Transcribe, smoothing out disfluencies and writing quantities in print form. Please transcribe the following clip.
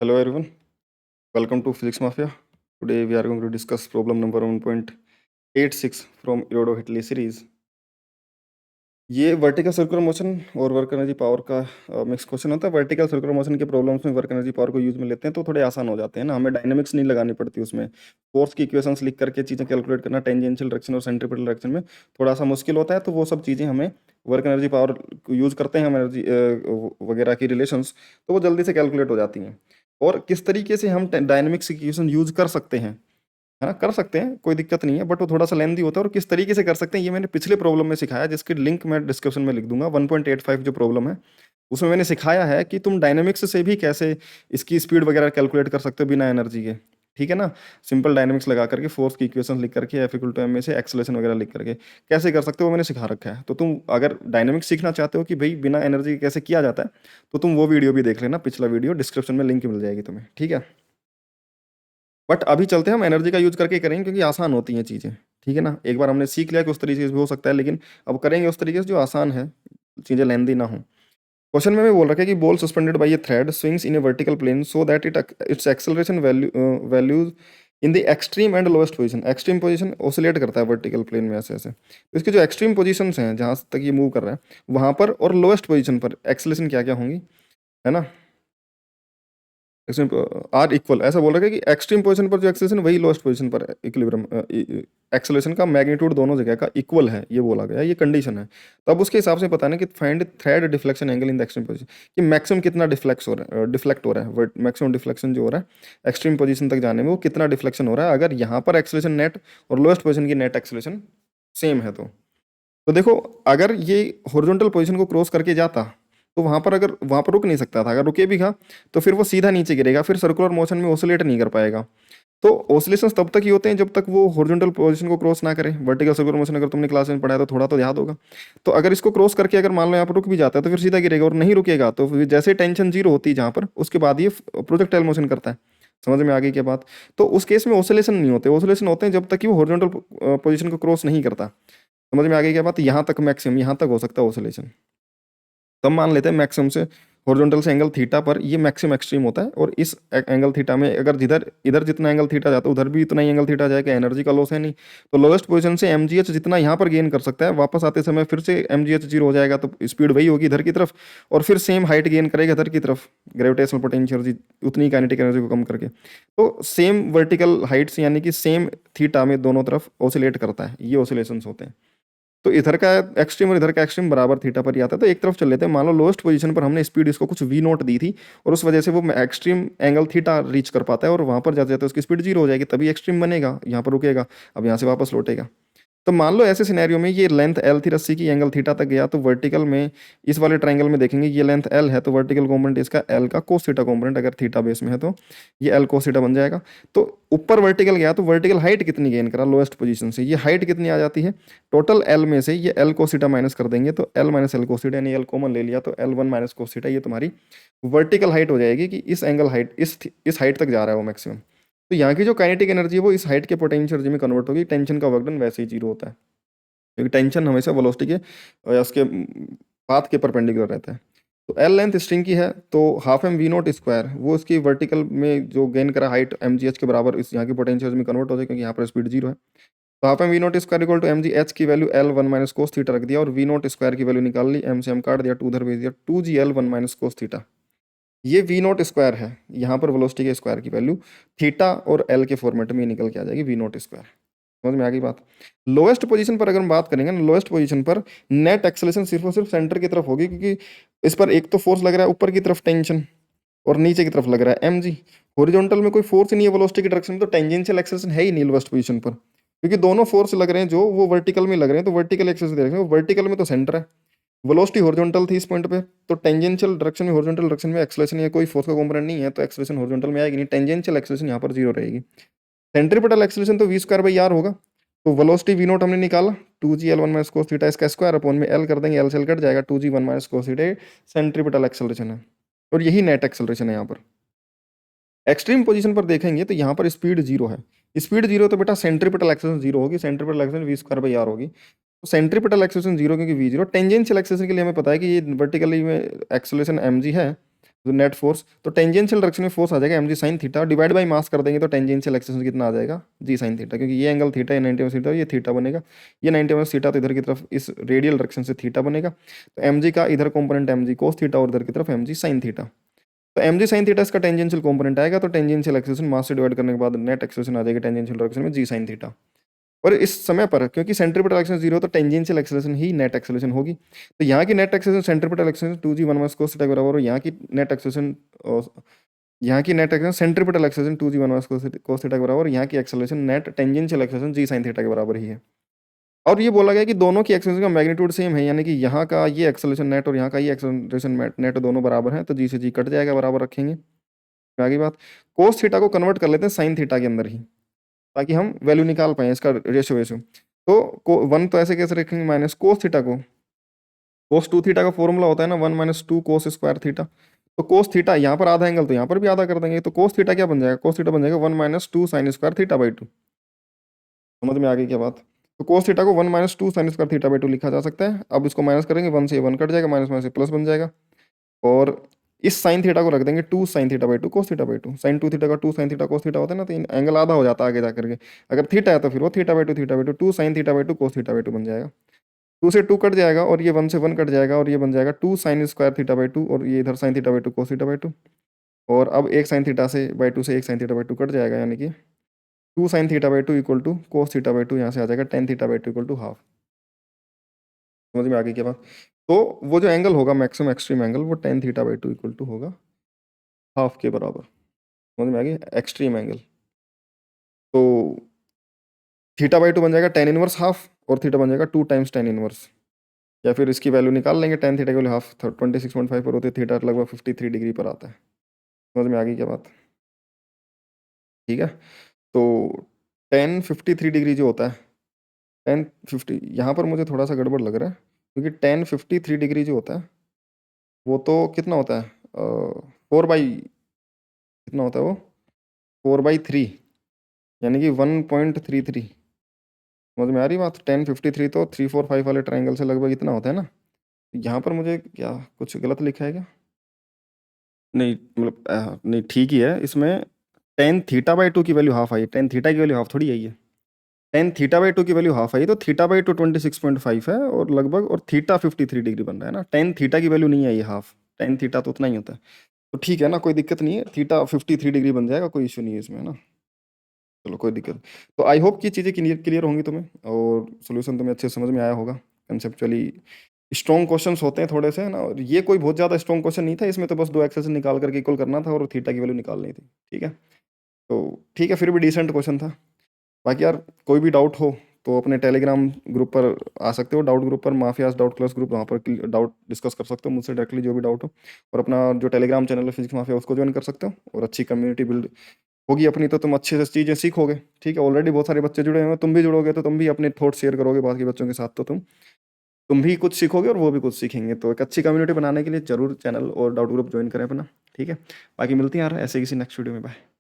Hello everyone, welcome to Physics Mafia. Today we are going to discuss problem number 1.86 from Iodo-Hitley series. ये vertical circular motion और work energy power का mix question होता है। Vertical circular motion के problems में work energy power को use में लेते हैं तो थोड़े आसान हो जाते हैं ना, हमें डायनेमिक्स नहीं लगानी पड़ती उसमें। फोर्स की इक्वेशंस लिख करके चीज़ें कैलकुलेट करना टेंजेंशियल डायरेक्शन और सेंट्रीपिटल डायरेक्शन में थोड़ा सा मुश्किल होता है, तो वो सब चीज़ें हमें वर्क एनर्जी पावर यूज़ करते हैं हम एनर्जी वगैरह की रिलेशंस, तो वो जल्दी से कैलकुलेट हो जाती हैं। और किस तरीके से हम डायनेमिक्स इक्वेशन यूज कर सकते हैं, है ना, कर सकते हैं, कोई दिक्कत नहीं है, बट वो थोड़ा सा लेंदी होता है। और किस तरीके से कर सकते हैं ये मैंने पिछले प्रॉब्लम में सिखाया, जिसकी लिंक मैं डिस्क्रिप्शन में लिख दूंगा। 1.85 जो प्रॉब्लम है उसमें मैंने सिखाया है कि तुम डायनेमिक्स से भी कैसे इसकी स्पीड वगैरह कैलकुलेट कर सकते हो बिना एनर्जी के। ठीक है ना, सिंपल डायनेमिक्स लगा करके फोर्स की इक्वेशन लिख करके एफ इक्वल टू एम में से एक्सेलरेशन वगैरह लिख करके कैसे कर सकते हो वो मैंने सिखा रखा है। तो तुम अगर डायनेमिक्स सीखना चाहते हो कि भाई बिना एनर्जी के कैसे किया जाता है, तो तुम वो वीडियो भी देख लेना, पिछला वीडियो डिस्क्रिप्शन में लिंक मिल जाएगी तुम्हें। ठीक है, बट अभी चलते हैं हम एनर्जी का यूज करके ही करेंगे क्योंकि आसान होती हैं चीज़ें। ठीक है ना, एक बार हमने सीख लिया कि उस तरीके से भी हो सकता है, लेकिन अब करेंगे उस तरीके से जो आसान है, चीज़ें लेंदी ना हो। क्वेश्चन में बोल रखा है कि ball suspended by a thread swings in a vertical plane so that its acceleration values in the extreme and lowest position. Extreme position oscillate करता है वर्टिकल प्लेन में ऐसे ऐसे, तो इसके जो एक्सट्रीम पोजीशंस हैं जहाँ तक ये मूव कर रहा है वहाँ पर, और लोएस्ट पोजीशन पर एक्सेलरेशन क्या क्या होंगी, है ना। इसमें आर इक्वल ऐसा बोल रखा है कि एक्सट्रीम पोजीशन पर जो एक्सेलरेशन वही लोएस्ट पोजीशन पर इक्विलिब्रियम एक्सेलरेशन का मैग्नीट्यूड दोनों जगह का इक्वल है, ये बोला गया, ये कंडीशन है। तो अब उसके हिसाब से पता ना कि find thread deflection angle in the extreme position, कि मैक्सिमम कितना डिफ्लेक्ट हो रहा है, मैक्सिमम डिफ्लेक्शन जो हो रहा है एक्सट्रीम पोजीशन तक जाने में वो कितना डिफ्लेक्शन हो रहा है, अगर यहाँ पर एक्सेलरेशन नेट और लोएस्ट पोजीशन की नेट एक्सेलरेशन सेम है तो देखो, अगर ये हॉरिजॉन्टल पोजीशन को क्रॉस करके जाता तो वहां पर, अगर वहां पर रुक नहीं सकता था, अगर रुके भी था तो फिर वो सीधा नीचे गिरेगा, फिर सर्कुलर मोशन में ऑसिलेट नहीं कर पाएगा। तो ऑसिलेशंस तब तक ही होते हैं जब तक वो हॉरिजॉन्टल पोजीशन को क्रॉस ना करे। वर्टिकल सर्कुलर मोशन अगर तुमने क्लास में पढ़ा है तो थोड़ा तो याद होगा। तो अगर इसको क्रॉस करके अगर मान लो यहाँ पर रुक भी जाता है तो फिर सीधा गिरेगा, और नहीं रुकेगा तो फिर जैसे टेंशन जीरो होती है जहाँ पर, उसके बाद ये प्रोजेक्टाइल मोशन करता है। समझ में आ गई क्या बात। तो उस केस में ऑसिलेशन नहीं होते, ऑसिलेशन होते हैं जब तक कि वो हॉरिजॉन्टल पोजीशन को क्रॉस नहीं करता। समझ में आ गई क्या बात, यहाँ तक मैक्सिमम, यहाँ तक हो सकता है ऑसिलेशन। तब मान लेते हैं मैक्सिमम से हॉरिजॉन्टल से एंगल थीटा पर ये मैक्सिमम एक्सट्रीम होता है, और इस एंगल थीटा में अगर जिधर इधर जितना एंगल थीटा जाता है उधर भी इतना ही एंगल थीटा जाएगा, एनर्जी का लॉस है नहीं। तो लोएस्ट पोजीशन से mgh जितना यहाँ पर गेन कर सकता है, वापस आते समय फिर से mgh जीरो हो जाएगा, तो स्पीड वही होगी इधर की तरफ, और फिर सेम हाइट गेन करेगा इधर की तरफ, ग्रेविटेशनल पोटेंशियल उतनी काइनेटिक एनर्जी को कम करके। तो सेम वर्टिकल हाइट्स यानी कि सेम थीटा में दोनों तरफ ऑसिलेट करता है, ये ऑसिलेशंस होते हैं। तो इधर का एक्सट्रीम और इधर का एक्सट्रीम बराबर थीटा पर ही आता है। तो एक तरफ चल लेते हैं, मान लो लोएस्ट पोजीशन पर हमने स्पीड इसको कुछ वी नोट दी थी, और उस वजह से वो एक्सट्रीम एंगल थीटा रीच कर पाता है, और वहां पर जाते जाते उसकी स्पीड जीरो हो जाएगी, तभी एक्सट्रीम बनेगा, यहाँ पर रुकेगा, अब यहाँ से वापस लौटेगा। तो मान लो ऐसे सिनेरियो में ये लेंथ एल थी रस्सी की, एंगल थीटा तक गया, तो वर्टिकल में इस वाले ट्राइंगल में देखेंगे ये लेंथ एल है, तो वर्टिकल कॉम्पोनेंट इसका एल का कोस थीटा कॉम्पोनेंट, अगर थीटा बेस में है तो ये एल कोस थीटा बन जाएगा। तो ऊपर वर्टिकल गया तो वर्टिकल हाइट कितनी गेन करा लोएस्ट पोजीशन से, ये हाइट कितनी आ जाती है, टोटल एल में से ये एल कोस थीटा माइनस कर देंगे, तो L minus L cos theta, यानी एल कॉमन ले लिया तो L one minus cos theta, ये तुम्हारी वर्टिकल हाइट हो जाएगी कि इस एंगल हाइट इस हाइट तक जा रहा है वो मैक्सिमम। तो यहाँ की जो काइनेटिक एनर्जी है वो इस हाइट के पोटेंशियल एनर्जी में कन्वर्ट होगी, टेंशन का वर्क डन वैसे ही जीरो होता है, क्योंकि टेंशन हमेशा वेलोसिटी के या उसके पाथ के परपेंडिकुलर रहता है। तो एल लेंथ स्ट्रिंग की है, तो half M V naught square वो इसकी वर्टिकल में जो गेन करा हाइट एम जी एच के बराबर इस यहाँ की पोटेंशियल में कन्वर्ट हो जाए, क्योंकि यहाँ पर स्पीड जीरो है। तो half M V naught square equal to M G H की value L one minus cos theta रख दिया, और वी नोट स्क्वायर की वैल्यू निकाल ली, एम से एम काट दिया, टू उधर भेज दिया, two G L one minus cos theta. ये वी नोट स्क्वायर है, यहाँ पर वेलोसिटी के स्क्वायर की वैल्यू थीटा और एल के फॉर्मेट में निकल के आ जाएगी वी नोट स्क्वायर। समझ में आ गई बात। लोएस्ट पोजीशन पर अगर हम बात करेंगे ना, लोएस्ट पोजीशन पर नेट एक्सेलरेशन सिर्फ और सिर्फ सेंटर की तरफ होगी, क्योंकि इस पर एक तो फोर्स लग रहा है ऊपर की तरफ टेंशन, और नीचे की तरफ लग रहा है mg। हॉरिजॉन्टल में कोई फोर्स नहीं है वेलोसिटी की डायरेक्शन में, तो टेंजेंशियल एक्सेलरेशन है ही नहीं लोएस्ट पोजीशन पर, क्योंकि दोनों फोर्स लग रहे हैं जो वो वर्टिकल में लग रहे हैं, तो वर्टिकल एक्सेलरेशन वर्टिकल में तो सेंटर है, वेलोसिटी हॉरिजॉन्टल थी इस पॉइंट पे, तो टेंजेंशियल डायरेक्शन में हॉरिजॉन्टल डायरेक्शन में एक्सेलरेशन या कोई फोर्स का कंपोनेंट नहीं है, तो एक्सेलरेशन हॉरिजॉन्टल में आएगी नहीं, टेंजेंशियल एक्सेलरेशन यहाँ पर जीरो रहेगी। सेंट्रीपिटल एक्सेलरेशन तो वी स्क्वायर बाई आर होगा, तो वेलोसिटी वी नोट हमने निकाला, two G L one minus cos theta, इसका स्क्वायर अपॉन में एल कर देंगे, एल से एल कट जाएगा, two G one minus cos theta centripetal acceleration है, और यही नेट एक्सेलरेशन है। यहाँ पर एक्सट्रीम पोजीशन पर देखेंगे तो यहाँ पर स्पीड जीरो है, स्पीड जीरो तो बेटा सेंट्रीपिटल एक्सेलरेशन जीरो होगी, centripetal acceleration V square by R होगी। तो सेंट्रीपिटल एक्सेलरेशन जीरो क्योंकि वी जीरो। टेंजेंशियल एक्सेलरेशन के लिए हमें पता है कि ये वर्टिकली में एक्सेलरेशन एम जी है, तो नेट फोर्स, तो टेंजेंशियल डायरेक्शन में फोर्स आ जाएगा mg sin theta, divide by mass कर देंगे तो टेंजेंशियल एक्सेलरेशन कितना आ जाएगा g sin थीटा, क्योंकि ये एंगल थीटा, ये 90 थीटा, ये थीटा बनेगा, ये 90 थीटा, तो इधर की तरफ इस रेडियल डायरेक्शन से थीटा बनेगा, तो mg का इधर कंपोनेंट mg cos थीटा और इधर की तरफ mg sin थीटा, तो mg sin थीटा इसका टेंजेंशियल कंपोनेंट आएगा, तो टेंजेंशियल एक्सेलरेशन मास से डिवाइड करने के बाद नेट एक्सेलरेशन आ जाएगी टेंजेंशियल डायरेक्शन में g sin थीटा। और इस समय पर क्योंकि सेंट्रीपिटल एक्सेलरेशन जीरो, तो टेंजेंशियल एक्सेलरेशन ही नेट एक्सेलरेशन होगी, तो यहाँ की net acceleration centripetal acceleration 2g 1 minus cos theta के बराबर, और यहाँ की net acceleration centripetal acceleration 2g 1 minus cos theta के बराबर, यहाँ की acceleration net tangential acceleration g sin theta के बराबर ही है। और ये बोला गया कि दोनों की एक्सेलरेशन का मैग्नीट्यूड सेम है, यानी कि यहाँ का ये एक्सेलरेशन नेट और यहाँ का ये एक्सेलरेशन नेट दोनों बराबर हैं, तो जी से जी कट जाएगा, बराबर रखेंगे। आगे बात, कोस थीटा को कन्वर्ट कर लेते हैं साइन थीटा के अंदर ही, ताकि हम वैल्यू निकाल पाए इसका रेशियो वेशियो। तो वन तो ऐसे कैसे रखेंगे, माइनस कोस थीटा को, कोस 2 थीटा का फॉर्मूला होता है ना 1 माइनस 2 कोस स्क्वायर थीटा, तो कोस थीटा यहाँ पर आधा एंगल, तो यहाँ पर भी आधा कर देंगे, तो कोस थीटा क्या बन जाएगा, कोस थीटा बन जाएगा 1 minus 2 sine square theta by 2। समझ में आ गई क्या बात। तो कोस थीटा को 1 minus 2 sine square theta by 2 लिखा जा सकता है। अब इसको माइनस करेंगे, 1 से 1 कट जाएगा, माइनस माइनस से प्लस बन जाएगा, और इस साइन थीटा को रख देंगे 2 sine theta by 2 cos theta by 2, sine 2 theta का 2 साइन थीटा कोस थीटा होता है ना, तो एंगल आधा हो जाता है आगे जा करके, अगर थीटा है तो फिर वो theta by 2 2 sine theta by 2 cos theta by 2 बन जाएगा, 2 से 2 कट जाएगा, और ये 1 से 1 कट जाएगा, और ये बन जाएगा 2 साइन स्क्वायर थीटा बाई 2, और ये इधर sign theta by 2 cos theta by 2, और अब एक साइन थीटा से बाई 2 से एक साइन थीटा बाई 2 कट जाएगा, यानी कि 2 sine theta by 2 equal to cos theta by 2, यहाँ से आ जाएगा tan theta by 2 equal to half. समझ में आ गई क्या बात। तो वो जो एंगल होगा मैक्सिमम एक्सट्रीम एंगल, वो tan theta by 2 equal to होगा हाफ के बराबर। समझ में आ गई, एक्सट्रीम एंगल, तो थीटा बाई 2 बन जाएगा टेन इनवर्स हाफ, और थीटा बन जाएगा 2 टाइम्स टेन इनवर्स, या फिर इसकी वैल्यू निकाल लेंगे, टेन थीटा की वैल्यू हाफ 26.5 पर होती है, थीटा लगभग 53 डिग्री पर आता है। समझ में आ गई क्या बात, ठीक है। तो टेन 53 डिग्री जो होता है, 1050, यहाँ पर मुझे थोड़ा सा गड़बड़ लग रहा है, क्योंकि 1053 डिग्री जो होता है वो तो कितना होता है, 4 बाई, कितना होता है वो, 4/3, यानी कि 1.33। समझ में आ रही बात, 1053 तो 3 4 5 वाले ट्राइंगल से लगभग इतना होता है ना। यहाँ पर मुझे क्या कुछ गलत लिखा है क्या, नहीं मतलब नहीं ठीक ही है, इसमें टेन थीटा बाई 2 की value half I, tan theta की वैल्यू हाफ थोड़ी आई है, टेन थीटा बाई 2 की वैल्यू हाफ आई, तो थीटा बाई 2 26.5 है, और लगभग, और थीटा 53 डिग्री बन रहा है ना, टेन थीटा की वैल्यू नहीं आई है हाफ, टेन थीटा तो उतना ही होता है, तो ठीक है ना, कोई दिक्कत नहीं है, थीटा 53 डिग्री बन जाएगा, कोई इशू नहीं है इसमें, है ना। चलो कोई दिक्कत, तो आई होप कि चीज़ें क्लियर क्लियर होंगी तुम्हें, और सोल्यूशन तुम्हें अच्छे से समझ में आया होगा। कंसेप्चुअली स्ट्रॉन्ग क्वेश्चंस होते हैं थोड़े से, है ना, और ये कोई बहुत ज़्यादा स्ट्रॉन्ग क्वेश्चन नहीं था, इसमें तो बस दो एक्सेस निकाल करके इक्वल करना था, और थीटा की वैल्यू निकालनी थी, ठीक है। तो ठीक है, फिर भी डिसेंट क्वेश्चन था। बाकी यार कोई भी डाउट हो तो अपने टेलीग्राम ग्रुप पर आ सकते हो, डाउट ग्रुप पर, माफियाज डाउट क्लास ग्रुप, वहाँ पर डाउट डिस्कस कर सकते हो मुझसे डायरेक्टली, जो भी डाउट हो, और अपना जो टेलीग्राम चैनल है फिजिक्स माफिया, उसको ज्वाइन कर सकते हो, और अच्छी कम्युनिटी बिल्ड होगी अपनी, तो तुम अच्छे से चीज़ें सीखोगे, ठीक है। ऑलरेडी बहुत सारे बच्चे जुड़े हुए हैं, तुम भी जुड़ोगे तो तुम भी अपने थॉट शेयर करोगे बाकी बच्चों के साथ, तो तुम भी कुछ सीखोगे और वो भी कुछ सीखेंगे, तो एक अच्छी कम्युनिटी बनाने के लिए जरूर चैनल और डाउट ग्रुप ज्वाइन करें अपना, ठीक है। बाकी मिलती हैं यार ऐसे किसी नेक्स्ट वीडियो में, बाय।